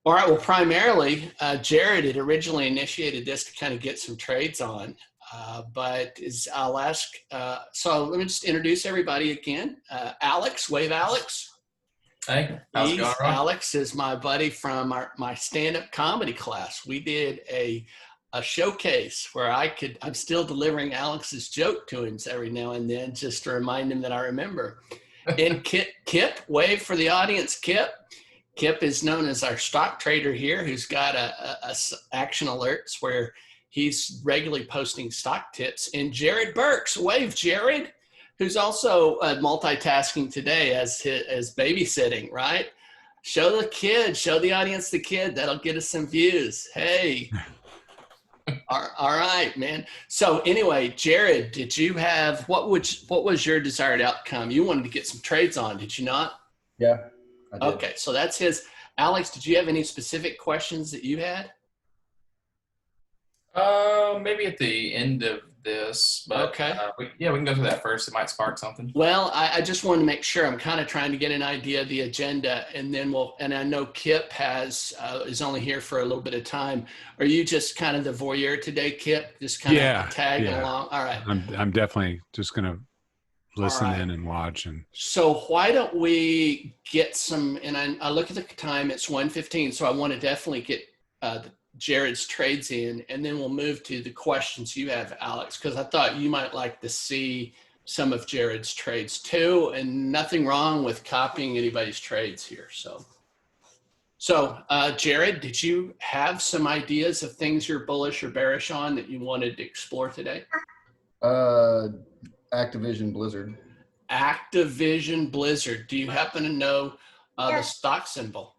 All right. Well, primarily, Jarrod had originally initiated this to kind of get some trades on, but I'll ask. So let me just introduce everybody again. Alex, wave Alex. Hey, how's it going, Ron? Alex is my buddy from my stand-up comedy class. We did a showcase where I'm still delivering Alex's joke to him every now and then just to remind him that I remember. And Kipp, wave for the audience, Kipp. Kipp is known as our stock trader here who's got a action alerts where he's regularly posting stock tips. And Jarrod Burks, wave Jarrod, who's also multitasking today as babysitting, right? Show the audience the kid. That'll get us some views. Hey. All right, man. So anyway, Jarrod, did you have, what was your desired outcome? You wanted to get some trades on, did you not? Yeah. Okay, so that's his. Alex, did you have any specific questions that you had? Maybe at the end of this, but okay. We can go through that first. It might spark something. Well, I just wanted to make sure. I'm kind of trying to get an idea of the agenda, and then and I know Kipp is only here for a little bit of time. Are you just kind of the voyeur today, Kipp? Just kind of tagging along? All right. I'm definitely just going to listen in and watch. And so why don't we get some, and I look at the time, it's 1:15, so I want to definitely get Jarrod's trades in, and then we'll move to the questions you have, Alex, because I thought you might like to see some of Jarrod's trades too, and nothing wrong with copying anybody's trades here. So Jarrod, did you have some ideas of things you're bullish or bearish on that you wanted to explore today? Activision Blizzard. Activision Blizzard. Do you happen to know the stock symbol?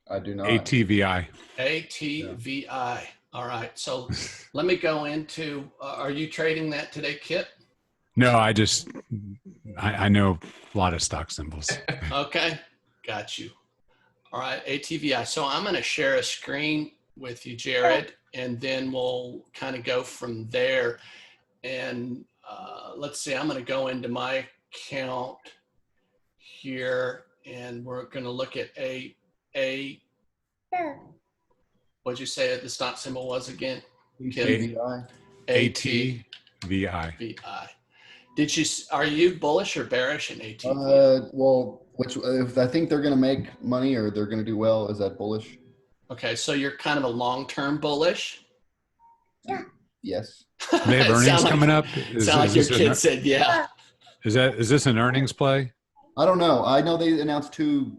I do not. ATVI. ATVI. Yeah. All right. So let me go into, are you trading that today, Kipp? No, I know a lot of stock symbols. Okay. Got you. All right. ATVI. So I'm going to share a screen with you, Jarrod, and then we'll kind of go from there. And let's see, I'm going to go into my account here, and we're going to look at what'd you say the stock symbol was again? ATVI. ATVI. Are you bullish or bearish in ATVI? Well, if I think they're going to make money or they're going to do well, is that bullish? Okay, so you're kind of a long-term bullish? Yeah. Yes. They have earnings coming up. Sound like your kid said, yeah. Is this an earnings play? I don't know. I know they announced two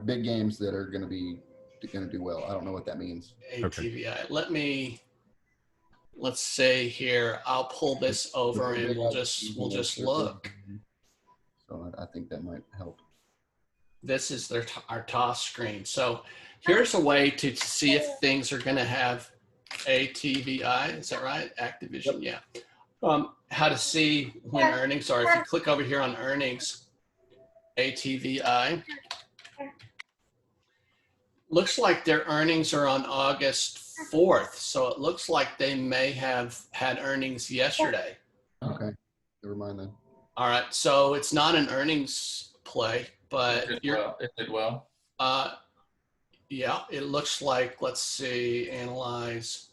big games that are going to do well. I don't know what that means. ATVI. Okay. Let's say here, I'll pull this over and we'll just look. So I think that might help. This is our toss screen. So here's a way to see if things are going to have ATVI. Is that right? Activision. Yep. Yeah. How to see when earnings are. If you click over here on earnings, ATVI. Looks like their earnings are on August 4th. So it looks like they may have had earnings yesterday. Okay. Never mind then. All right. So it's not an earnings play, but it did well. Yeah, it looks like, let's see, analyze.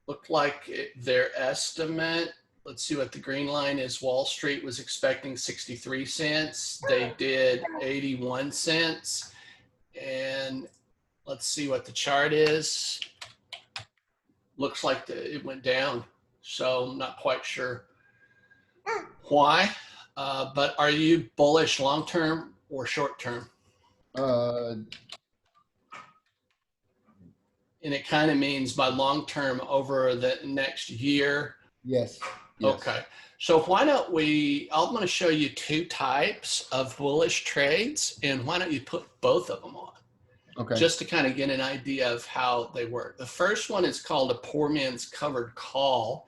Looked like their estimate, let's see what the green line is. Wall Street was expecting 63 cents. They did 81 cents. And let's see what the chart is. Looks like it went down. So I'm not quite sure why. But are you bullish long-term or short-term? And it kind of means by long-term over the next year. Yes. Okay. So why don't I'm going to show you two types of bullish trades, and why don't you put both of them on? Okay. Just to kind of get an idea of how they work. The first one is called a poor man's covered call,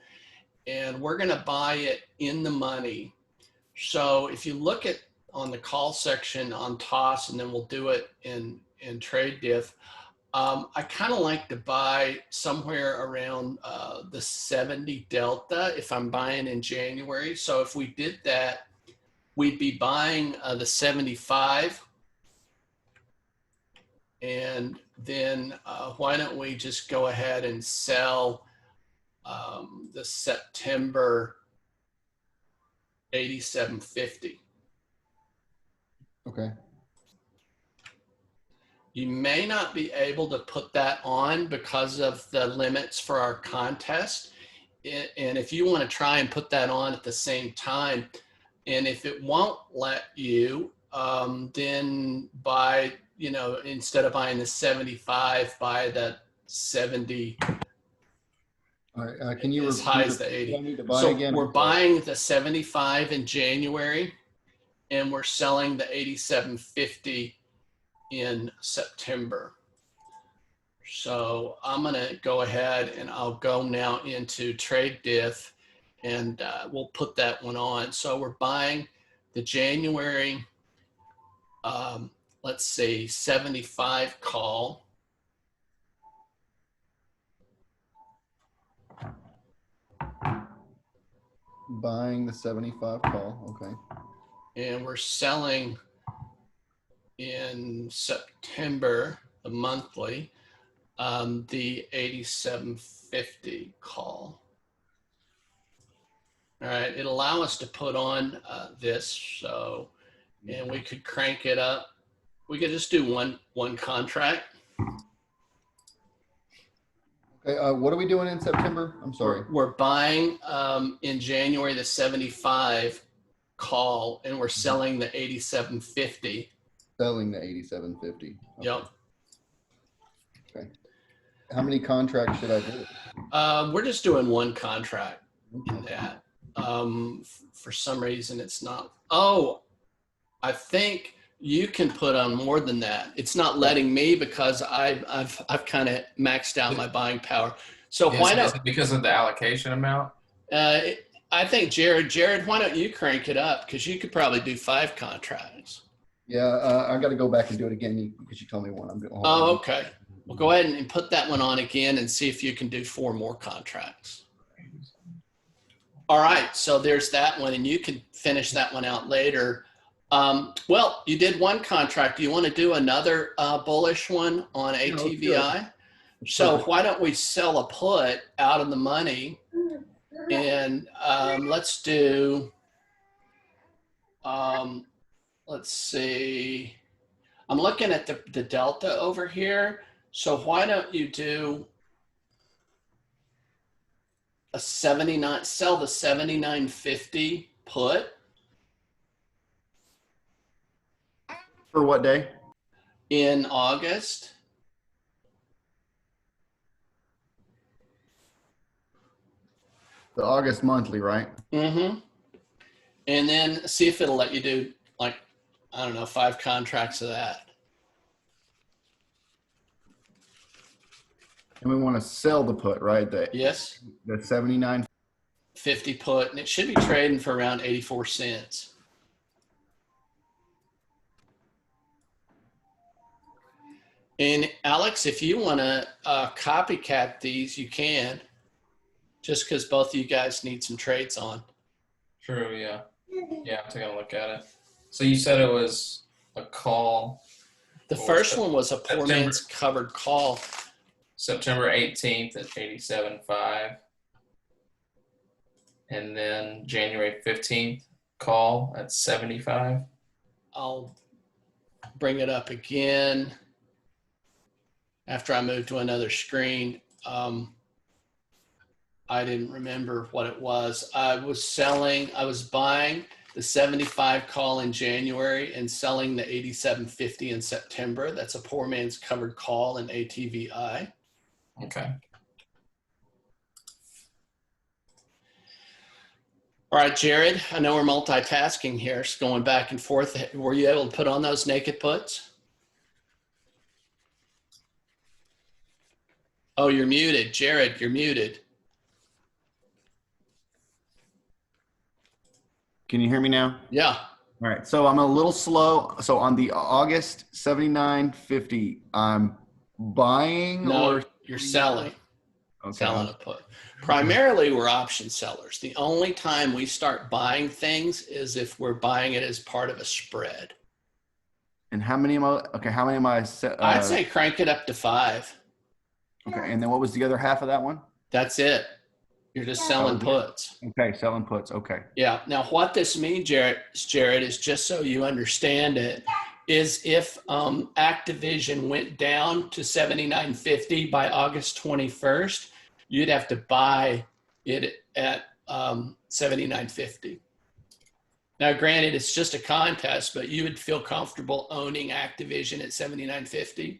and we're going to buy it in the money. So if you look at on the call section on TOS, and then we'll do it in trade diff, I kind of like to buy somewhere around the 70 delta if I'm buying in January. So if we did that, we'd be buying the 75 And then why don't we just go ahead and sell the September 8750. Okay. You may not be able to put that on because of the limits for our contest. And if you want to try and put that on at the same time, and if it won't let you, then buy, instead of buying the 75, buy the 70. All right. Can you as high as the what 80. I need to buy So again? we're buying the 75 in January, and we're selling the 8750 in September. So I'm going to go ahead and I'll go now into trade diff, and we'll put that one on. So we're buying the January, let's see, 75 call. Buying the 75 call. Okay. And we're selling in September, the monthly, the 8750 call. All right, it'll allow us to put on this, so, and we could crank it up. We could just do one contract. Okay. What are we doing in September? I'm sorry. We're buying in January the 75 call, and we're selling the 8750. Selling the 8750. Okay. Yep. Okay. How many contracts should I do? We're just doing one contract in that. For some reason, it's not. Oh, I think you can put on more than that. It's not letting me because I've kind of maxed out my buying power. So why not? Is it because of the allocation amount? I think Jarrod, why don't you crank it up? Because you could probably do 5 contracts. Yeah, I got to go back and do it again because you told me one. I'm going. Oh, okay. Well, go ahead and put that one on again and see if you can do 4 more contracts. All right, so there's that one, and you can finish that one out later. Well, you did one contract. Do you want to do another bullish one on ATVI? So why don't we sell a put out of the money, and let's do, let's see. I'm looking at the delta over here. So why don't you do a 79, sell the 7950 put. For what day? In August. The August monthly, right? Mm-hmm. And then see if it'll let you do, like, I don't know, 5 contracts of that. And we want to sell the put, right? Yes. The 79.50 put, and it should be trading for around 84 cents. And Alex, if you want to copycat these, you can, just because both of you guys need some trades on. True, yeah. Yeah, I'm taking a look at it. So you said it was a call. The first one was a poor man's covered call. September 18th at 87.5. And then January 15th call at 75. I'll bring it up again after I move to another screen. I didn't remember what it was. I was buying the 75 call in January and selling the 87.50 in September. That's a poor man's covered call in ATVI. Okay. All right, Jarrod, I know we're multitasking here, so going back and forth. Were you able to put on those naked puts? Oh, you're muted. Jarrod, you're muted. Can you hear me now? Yeah. All right. So I'm a little slow. So on the August 79.50, I'm buying or you're selling. Okay. Selling a put. Primarily, we're option sellers. The only time we start buying things is if we're buying it as part of a spread. And how many am I? Okay, how many am I? I'd say crank it up to 5. Okay, and then what was the other half of that one? That's it. You're just selling puts. Okay, selling puts. Okay. Yeah. Now, what this means, Jarrod, is just so you understand it, is if Activision went down to $79.50 by August 21st, you'd have to buy it at $79.50. Now, granted, it's just a contest, but you would feel comfortable owning Activision at $79.50.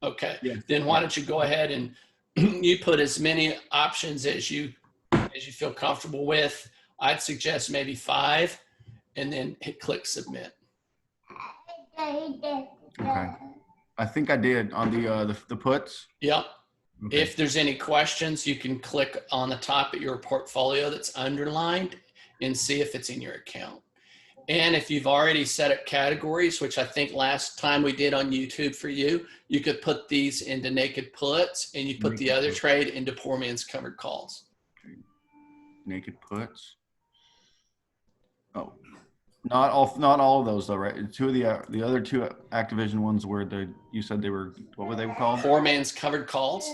Okay. Yeah. Then why don't you go ahead and you put as many options as you feel comfortable with. I'd suggest maybe 5, and then click submit. Okay. I think I did on the puts. Yep. Okay. If there's any questions, you can click on the top of your portfolio that's underlined and see if it's in your account. And if you've already set up categories, which I think last time we did on YouTube for you, you could put these into naked puts, and you put the other trade into poor man's covered calls. Naked puts. Oh, not all of those though, right? Two of the other two Activision ones were you said they were, what were they called? Poor man's covered calls.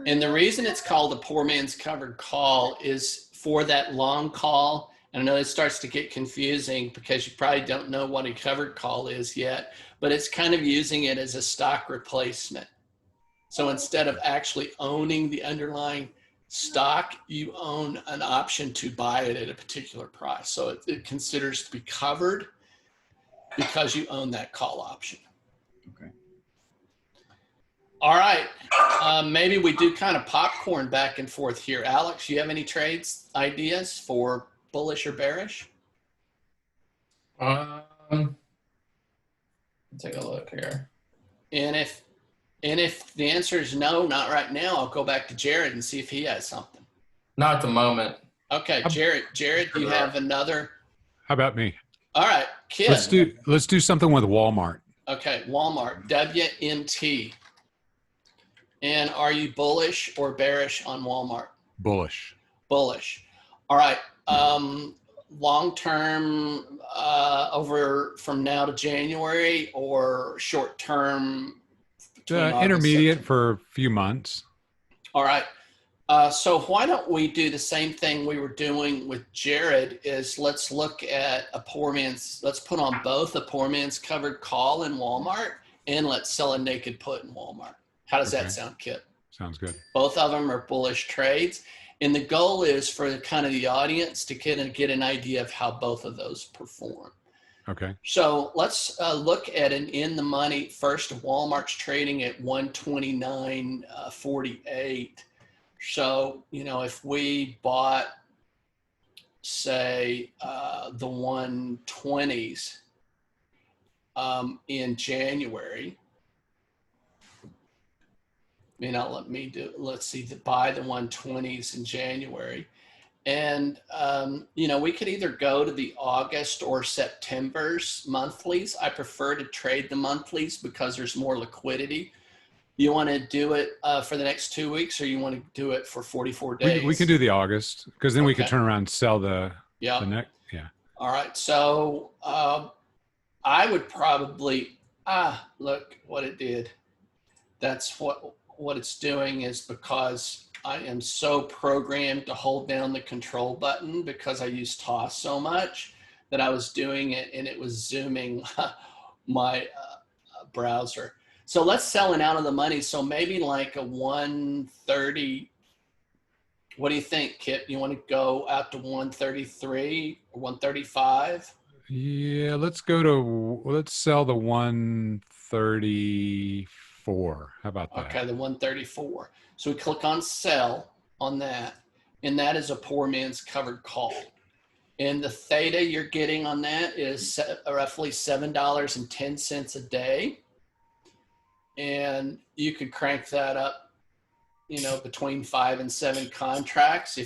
And the reason it's called a poor man's covered call is for that long call. And I know it starts to get confusing because you probably don't know what a covered call is yet, but it's kind of using it as a stock replacement. So instead of actually owning the underlying stock, you own an option to buy it at a particular price. So it considers to be covered because you own that call option. Okay. All right. Maybe we do kind of popcorn back and forth here. Alex, you have any trades ideas for bullish or bearish? Take a look here. And if the answer is no, not right now, I'll go back to Jarrod and see if he has something. Not at the moment. Okay, Jarrod, do you have another? How about me? All right, Kipp. Let's do something with Walmart. Okay, Walmart, WMT. And are you bullish or bearish on Walmart? Bullish. Bullish. All right. Long term over from now to January, or short term? Intermediate for a few months. All right. So why don't we do the same thing we were doing with Jarrod? Is let's look at let's put on both a poor man's covered call in Walmart, and let's sell a naked put in Walmart. How does that sound, Kipp? Sounds good. Both of them are bullish trades. And the goal is for kind of the audience to get an idea of how both of those perform. Okay. So let's look at an in the money. First, Walmart's trading at 129.48. So, if we bought, say, the 120s in January, let's see, buy the 120s in January. And, we could either go to the August or September's monthlies. I prefer to trade the monthlies because there's more liquidity. You want to do it for the next 2 weeks, or you want to do it for 44 days? We can do the August, because then we could turn around and sell the next. Yeah. All right. So I would probably, look what it did. That's what it's doing is because I am so programmed to hold down the control button because I use TOS so much that I was doing it and it was zooming my browser. So let's sell it out of the money. So maybe like a 130. What do you think, Kipp? You want to go out to 133 or 135? Yeah, let's sell the 134. How about that? Okay, the 134. So we click on sell on that, and that is a poor man's covered call. And the theta you're getting on that is roughly $7.10 a day. And you could crank that up, between 5 and 7 contracts.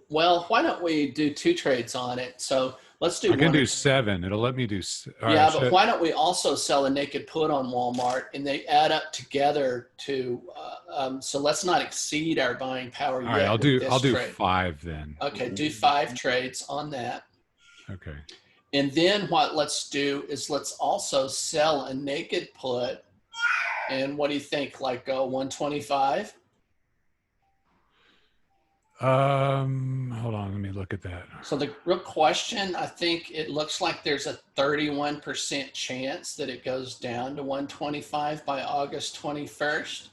Why don't we do 2 trades on it? So let's do. I can do 7. It'll let me do. But why don't we also sell a naked put on Walmart, and they add up together to. So let's not exceed our buying power yet. All right, I'll do trade. 5 then. Okay, do 5 trades on that. Okay. And then what let's do is let's also sell a naked put. And what do you think? Like 125? Hold on, let me look at that. So the real question, I think it looks like there's a 31% chance that it goes down to 125 by August 21st.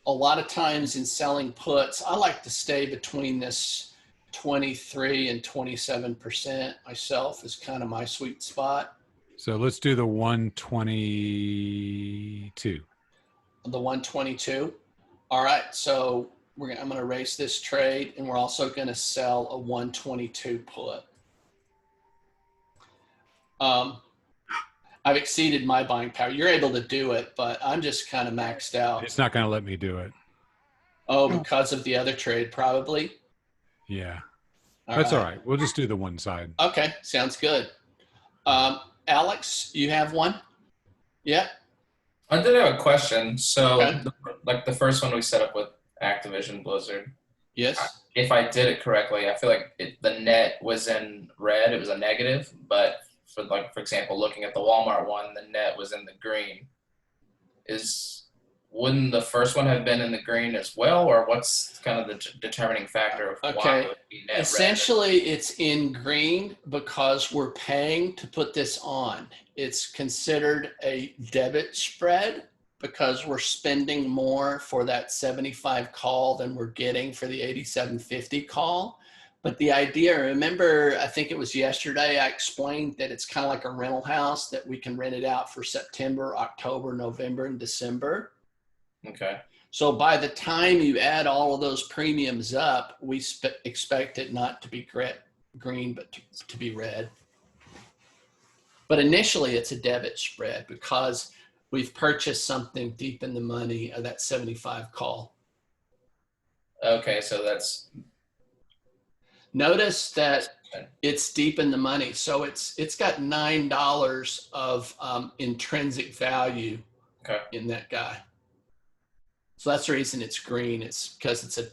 A lot of times in selling puts, I like to stay between this 23 and 27% myself is kind of my sweet spot. So let's do the 122. The 122. All right, so I'm going to erase this trade, and we're also going to sell a 122 put. I've exceeded my buying power. You're able to do it, but I'm just kind of maxed out. It's not going to let me do it. Oh, because of the other trade, probably? Yeah. That's all right. We'll just do the one side. Okay, sounds good. Alex, you have one? Yeah. I did have a question. So, Okay. like the first one we set up with Activision Blizzard, Yes. if I did it correctly, I feel like the net was in red. It was a negative, but for example, looking at the Walmart one, the net was in the green. Wouldn't the first one have been in the green as well, or what's kind of the determining factor of why it would be net Essentially, it's in green because we're paying to put this on. It's considered a debit spread because we're spending more for that 75 call than we're getting for the 8750 call. But the idea, remember, I think it was yesterday, I explained that it's kind of like a rental house that we can rent it out for September, October, November, and December. Okay. So by the time you add all of those premiums up, we expect it not to be green, but to be red. But initially, it's a debit spread because we've purchased something deep in the money of that 75 call. Okay, so that's... Notice that it's deep in the money. So it's got $9 of intrinsic value in that guy. So that's the reason it's green. It's because it's a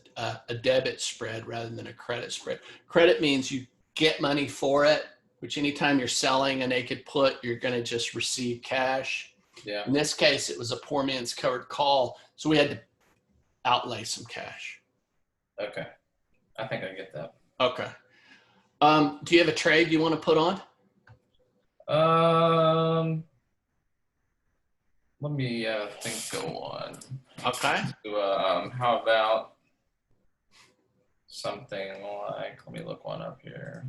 debit spread rather than a credit spread. Credit means you get money for it, which anytime you're selling a naked put, you're going to just receive cash. Yeah. In this case, it was a poor man's covered call, so we had to outlay some cash. Okay. I think I get that. Okay. Do you have a trade you want to put on? Let me think go on. Okay. How about something like, let me look one up here.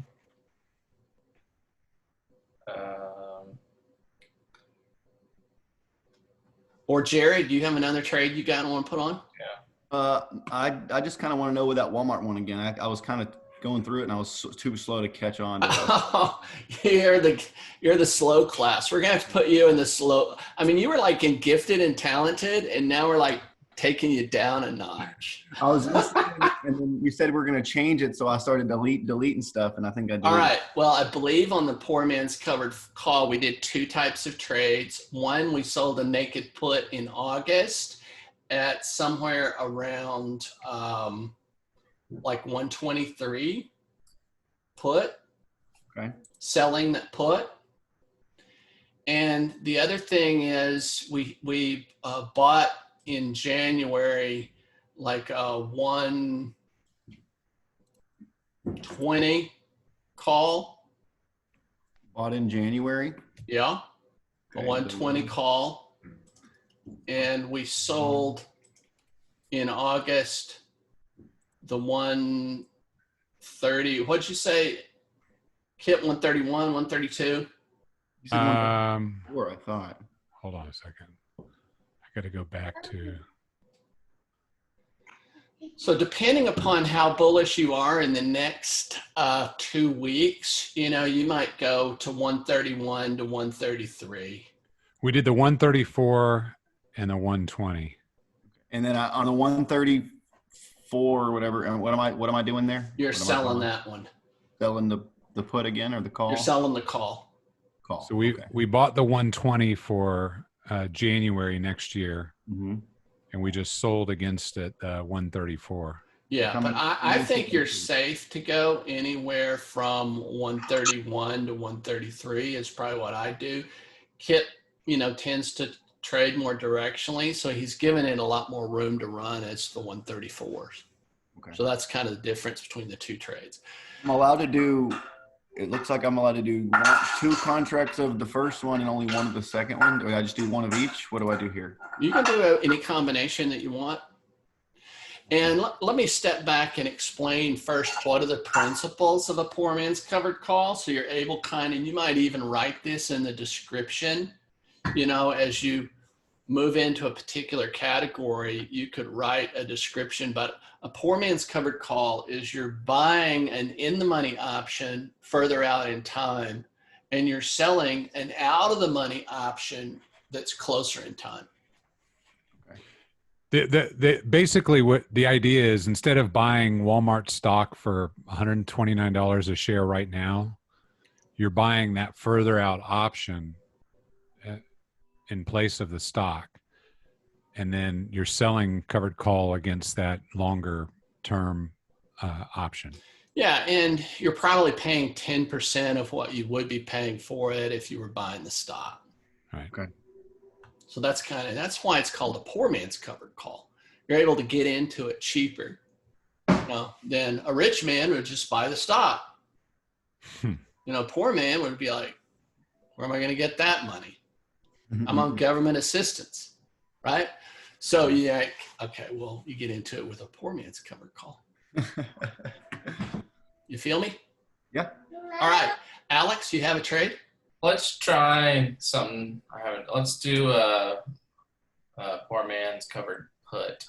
Or Jarrod, do you have another trade you got and want to put on? I just kind of want to know with that Walmart one again. I was kind of going through it and I was too slow to catch on. To You're the slow class. We're gonna have to put you in the slow. I mean, you were like in gifted and talented, and now we're like taking you down a notch. I was listening, and then you said we're going to change it, so I started deleting stuff, and I think I did. All right. Well, I believe on the poor man's covered call, we did two types of trades. One, we sold a naked put in August at somewhere around like 123 put. Okay. Selling that put. And the other thing is we bought in January like a 120 call. Bought in January? Yeah. Okay. A 120 call. And we sold in August the 130. What'd you say, Kipp? 131, 132? You said 134, I thought. Hold on a second. I got to go back to. So depending upon how bullish you are in the next 2 weeks, you might go to 131 to 133. We did the 134 and the 120. And then on the 134 or whatever, what am I doing there? You're selling that one. Selling the put again or the call? You're selling the call. Call. So we bought the 120 for January next year, Mm-hmm. and we just sold against it 134. Yeah, but Coming- I think you're 152. safe to go anywhere from 131 to 133 is probably what I do. Kipp, tends to trade more directionally, so he's given it a lot more room to run as the 134s. Okay. So that's kind of the difference between the two trades. I'm allowed to do. It looks like I'm allowed to do two contracts of the first one and only one of the second one. Do I just do one of each? What do I do here? You can do any combination that you want. And let me step back and explain first what are the principles of a poor man's covered call. So you're able and you might even write this in the description, as you move into a particular category, you could write a description, but a poor man's covered call is you're buying an in the money option further out in time, and you're selling an out of the money option that's closer in time. Basically what the idea is, instead of buying Walmart stock for $129 a share right now, you're buying that further out option in place of the stock, and then you're selling covered call against that longer term option. Yeah, and you're probably paying 10% of what you would be paying for it if you were buying the stock. Right. Okay. So that's why it's called a poor man's covered call. You're able to get into it cheaper than a rich man would just buy the stock. A poor man would be like, where am I going to get that money? I'm on government assistance, right? So yeah, okay, well, you get into it with a poor man's covered call. You feel me? Yeah. All right, Alex, you have a trade? Let's try something I haven't. Let's do a poor man's covered put.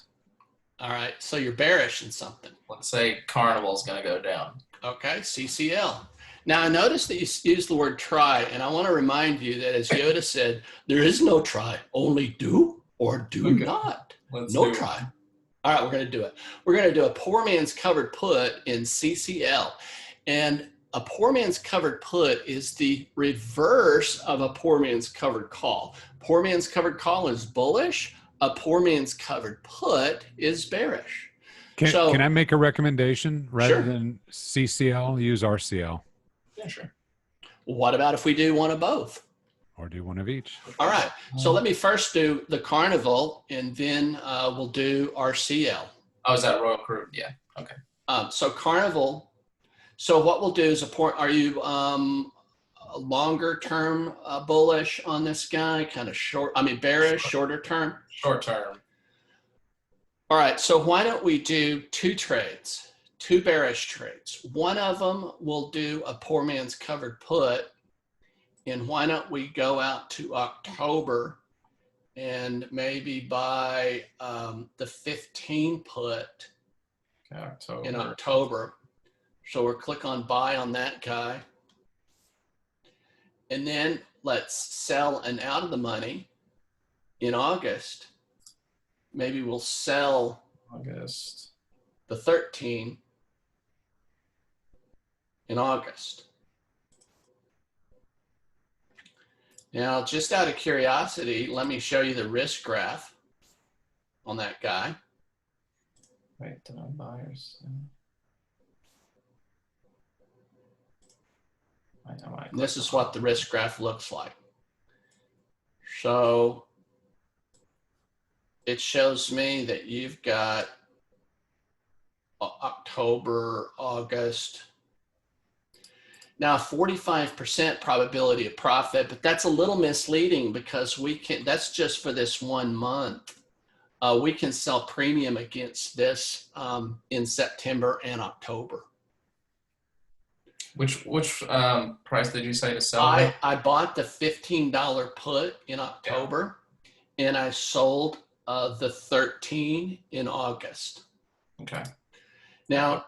All right, so you're bearish in something. Let's say Carnival's going to go down. Okay, CCL. Now, I noticed that you used the word try, and I want to remind you that, as Yoda said, there is no try, only do or do not. No try. All right, we're going to do it. We're going to do a poor man's covered put in CCL. And a poor man's covered put is the reverse of a poor man's covered call. Poor man's covered call is bullish. A poor man's covered put is bearish. Can I make a recommendation rather Sure. than CCL, use RCL? Yeah, sure. What about if we do one of both? Or do one of each? All right. So let me first do the Carnival, and then we'll do RCL. Oh, is that Royal Caribbean? Yeah. Okay. So Carnival. So what we'll do is are you a longer term bullish on this guy? Kind of short. Bearish, shorter term. Short term. All right. So why don't we do two trades, two bearish trades? One of them we'll do a poor man's covered put. And why don't we go out to October and maybe buy the 15 put in October. So we'll click on buy on that guy. And then let's sell an out of the money in August. Maybe we'll sell August. the 13 in August. Now, just out of curiosity, let me show you the risk graph on that guy. Wait, buyers. This is what the risk graph looks like. So it shows me that you've got October, August. Now, 45% probability of profit, but that's a little misleading because that's just for this 1 month. We can sell premium against this in September and October. Which price did you say to sell? I bought the $15 put in October, and I sold the 13 in August. Okay. Now,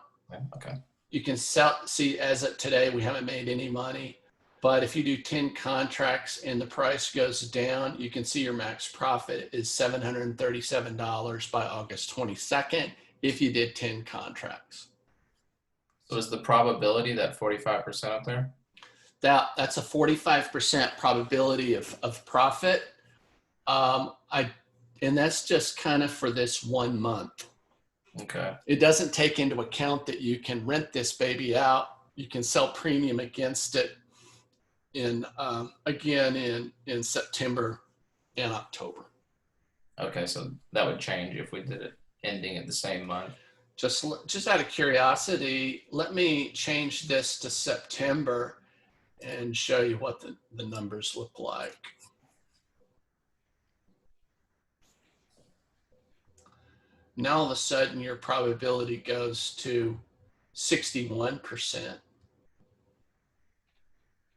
okay. You can see as of today, we haven't made any money, but if you do 10 contracts and the price goes down, you can see your max profit is $737 by August 22nd if you did 10 contracts. So is the probability that 45% up there? That's a 45% probability of profit. And that's just kind of for this 1 month. Okay. It doesn't take into account that you can rent this baby out. You can sell premium against it again in September and October. Okay, so that would change if we did it ending at the same month. Just out of curiosity, let me change this to September and show you what the numbers look like. Now all of a sudden your probability goes to 61%.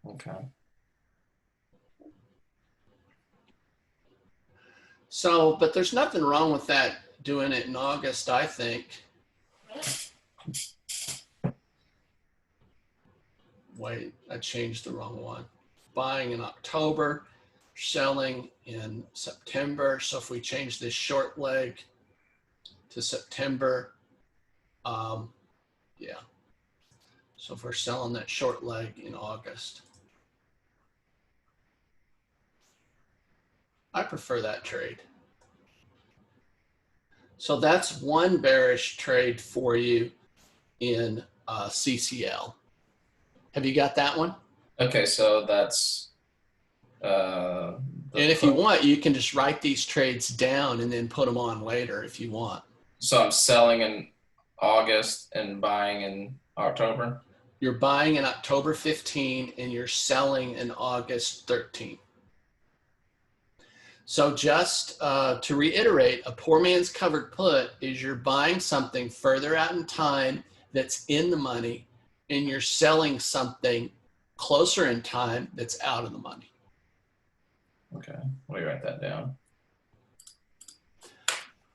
Okay. So, but there's nothing wrong with that doing it in August, I think. Wait, I changed the wrong one. Buying in October, selling in September. So if we change this short leg to September, yeah. So if we're selling that short leg in August, I prefer that trade. So that's one bearish trade for you in CCL. Have you got that one? Okay, so that's And if you want, you can just write these trades down and then put them on later if you want. So I'm selling in August and buying in October? You're buying in October 15 and you're selling in August 13. So just to reiterate, a poor man's covered put is you're buying something further out in time that's in the money, and you're selling something closer in time that's out of the money. Okay, let me write that down.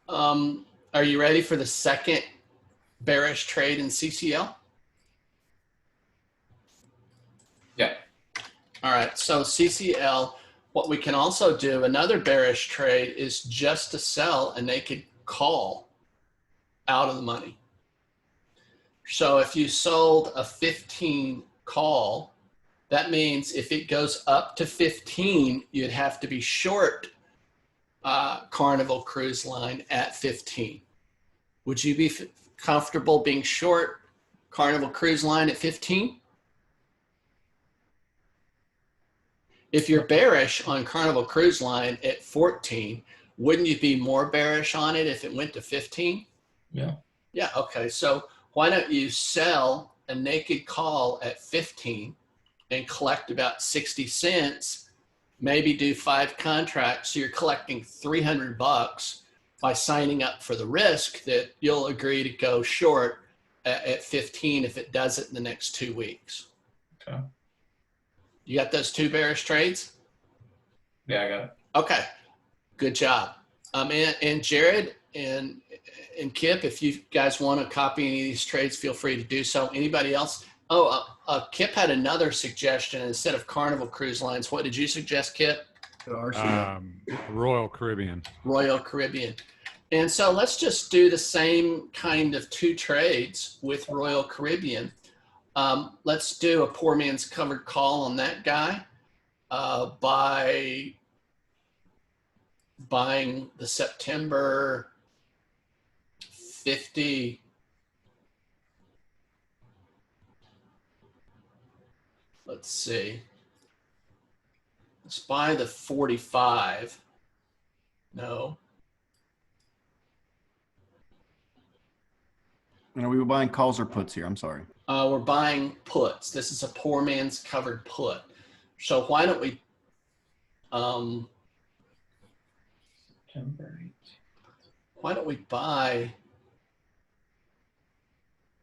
Are you ready for the second bearish trade in CCL? Yeah. All right, so CCL, what we can also do, another bearish trade is just to sell a naked call out of the money. So if you sold a 15 call, that means if it goes up to 15, you'd have to be short Carnival Cruise Line at 15. Would you be comfortable being short Carnival Cruise Line at 15? If you're bearish on Carnival Cruise Line at 14, wouldn't you be more bearish on it if it went to 15? Yeah. Yeah, okay. So why don't you sell a naked call at 15 and collect about 60 cents, maybe do 5 contracts. So you're collecting $300 by signing up for the risk that you'll agree to go short at 15 if it does it in the next 2 weeks. Okay. You got those 2 bearish trades? Yeah, I got it. Okay, good job. And Jarrod and Kipp, if you guys want to copy any of these trades, feel free to do so. Anybody else? Kipp had another suggestion instead of Carnival Cruise Lines. What did you suggest, Kipp? Royal Caribbean. Royal Caribbean. And so let's just do the same kind of 2 trades with Royal Caribbean. Let's do a poor man's covered call on that guy by buying the September 50. Let's see. Let's buy the 45. No. And are we buying calls or puts here? I'm sorry. We're buying puts. This is a poor man's covered put. So why don't we buy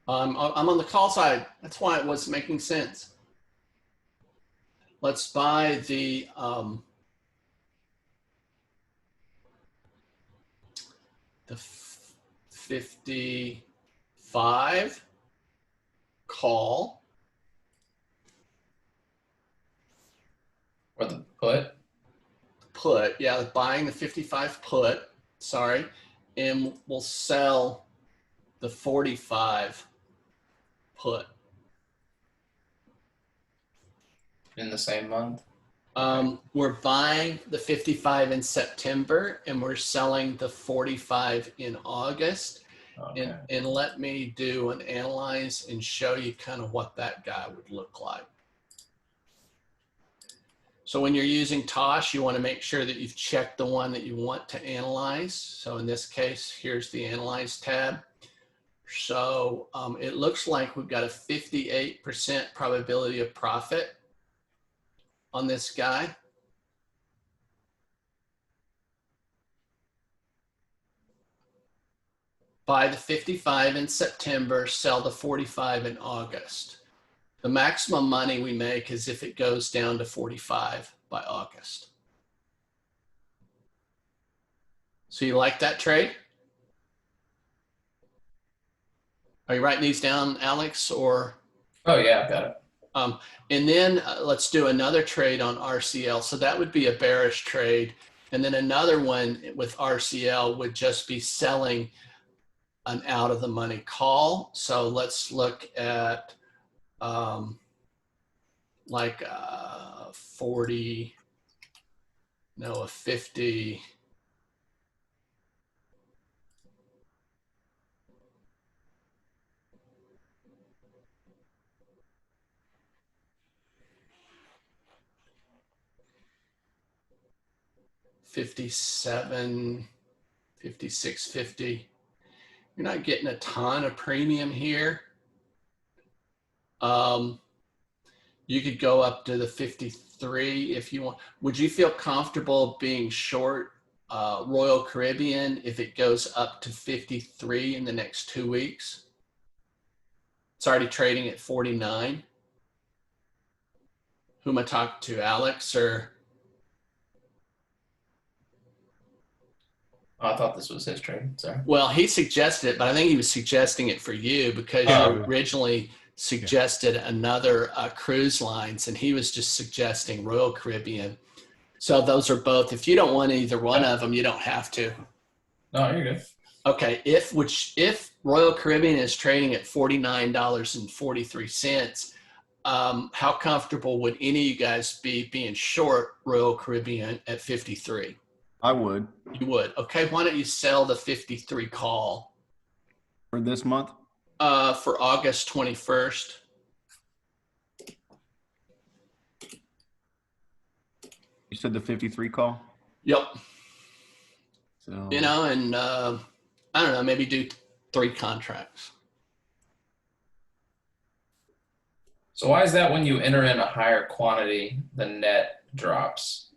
I'm on the call side. That's why it was making sense. Let's buy the 55 call. Or the put? Put, yeah, buying the 55 put, sorry. And we'll sell the 45 put. In the same month? We're buying the 55 in September and we're selling the 45 in August. Okay. And let me do an analyze and show you kind of what that guy would look like. So when you're using Tosh, you want to make sure that you've checked the one that you want to analyze. So in this case, here's the Analyze tab. So it looks like we've got a 58% probability of profit on this guy. Buy the 55 in September, sell the 45 in August. The maximum money we make is if it goes down to 45 by August. So you like that trade? Are you writing these down, Alex, or? Oh yeah, got it. And then let's do another trade on RCL. So that would be a bearish trade. And then another one with RCL would just be selling an out of the money call. So let's look at like a 40, no, a 50. $57, $56.50. You're not getting a ton of premium here. You could go up to the 53 if you want. Would you feel comfortable being short Royal Caribbean if it goes up to 53 in the next 2 weeks? It's already trading at 49. Who am I talking to, Alex or? Oh, I thought this was his trade. Sorry. Well, he suggested it, but I think he was suggesting it for you because you originally suggested another cruise lines, and he was just suggesting Royal Caribbean. So those are both. If you don't want either one of them, you don't have to. No, you're good. Okay, if Royal Caribbean is trading at $49.43, how comfortable would any of you guys be being short Royal Caribbean at 53? I would. You would. Okay, why don't you sell the 53 call? For this month? For August 21st. You said the 53 call? Yep. So, You know, and I don't know, maybe do 3 contracts. So why is that when you enter in a higher quantity, the net drops?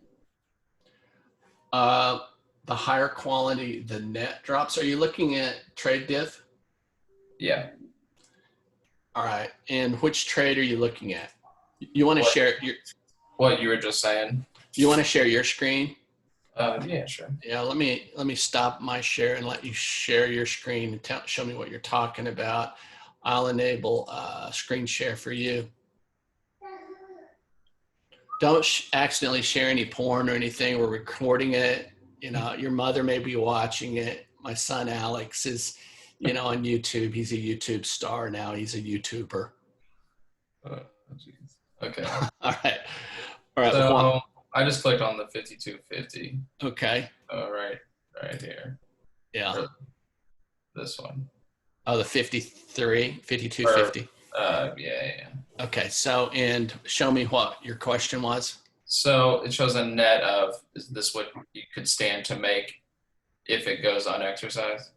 The higher quality, the net drops. Are you looking at trade diff? Yeah. All right. And which trade are you looking at? You want to share your? What you were just saying? You want to share your screen? Yeah, sure. Yeah. Let me stop my share and let you share your screen and show me what you're talking about. I'll enable screen share for you. Don't accidentally share any porn or anything. We're recording it. You know, your mother may be watching it. My son Alex is, you know, on YouTube. He's a YouTube star now. He's a YouTuber. Okay. All right. All right. So I just clicked on the 5250. Okay. Right here. Yeah. Or this one. Oh, the 53, 5250. Yeah. Okay. So, and show me what your question was. So it shows a net of, is this what you could stand to make if it goes unexercised?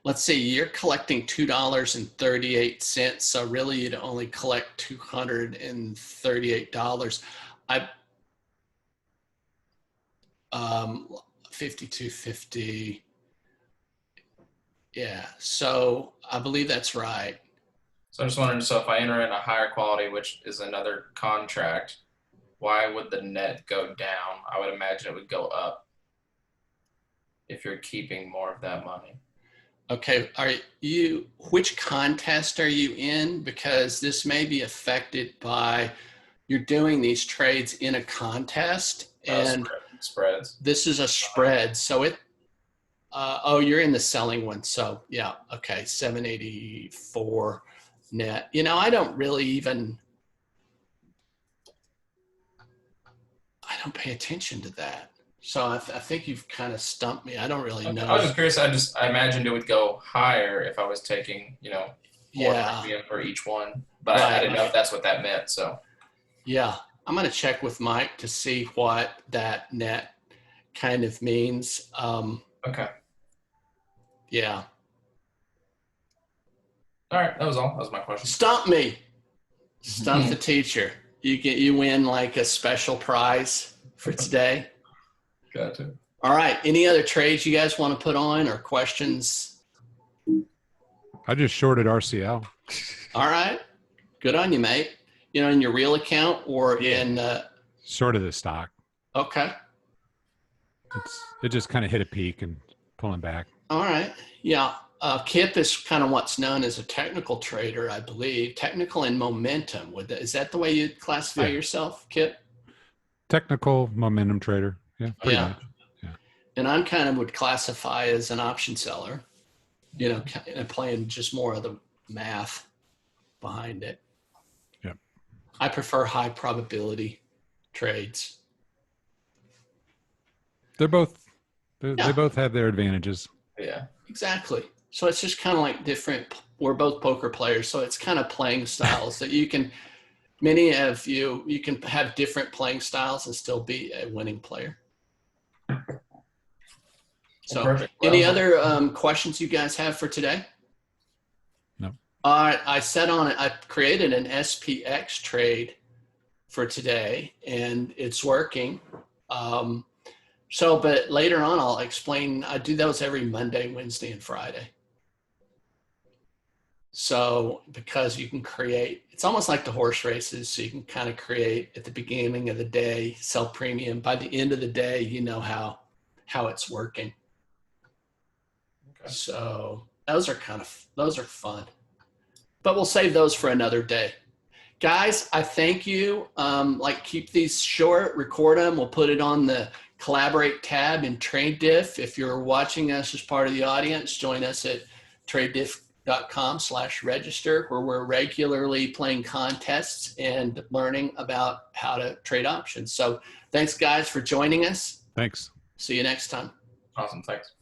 Let's see, you're collecting $2.38. So really you'd only collect $238. 5250. Yeah. So I believe that's right. So I'm just wondering, so if I enter in a higher quality, which is another contract, why would the net go down? I would imagine it would go up if you're keeping more of that money. Okay, which contest are you in? Because this may be affected by, you're doing these trades in a contest and spreads. This is a spread. So you're in the selling one. So yeah, okay, 784 net. You know, I don't pay attention to that. So I think you've kind of stumped me. I don't really Okay. know. I was just curious. I imagined it would go higher if I was taking, more Yeah. premium for each one. But I Right. didn't know if that's what that meant. So Yeah. I'm going to check with Mike to see what that net kind of means. okay. Yeah. All right. That was all. That was my question. Stump me. Stump the teacher. You win like a special prize for today. Gotcha. All right. Any other trades you guys want to put on or questions? I just shorted RCL. All right. Good on you, mate. In your real account or in Shorted the stock. okay. It just kind of hit a peak and pulling back. All right. Yeah. Kipp is kind of what's known as a technical trader, I believe. Technical and momentum. Is that the way you classify yourself, Kipp? Technical momentum trader. Yeah, pretty much. Yeah. And I'm kind of would classify as an option seller, kind of playing just more of the math behind it. Yep. I prefer high probability trades. They both have their advantages. Yeah. Exactly. So it's just kind of like different. We're both poker players, so it's kind of playing styles that you can. Many of you can have different playing styles and still be a winning player. So, perfect. any other questions you guys have for today? No. All right. I created an SPX trade for today, and it's working. But later on, I'll explain. I do those every Monday, Wednesday, and Friday. So because you can create, it's almost like the horse races. So you can kind of create at the beginning of the day, sell premium. By the end of the day, you know how it's working. Okay. So those are fun. But we'll save those for another day. Guys, I thank you. Keep these short, record them. We'll put it on the Collaborate tab in TradeDiff. If you're watching us as part of the audience, join us at tradediff.com/register, where we're regularly playing contests and learning about how to trade options. So thanks, guys, for joining us. Thanks. See you next time. Awesome. Thanks.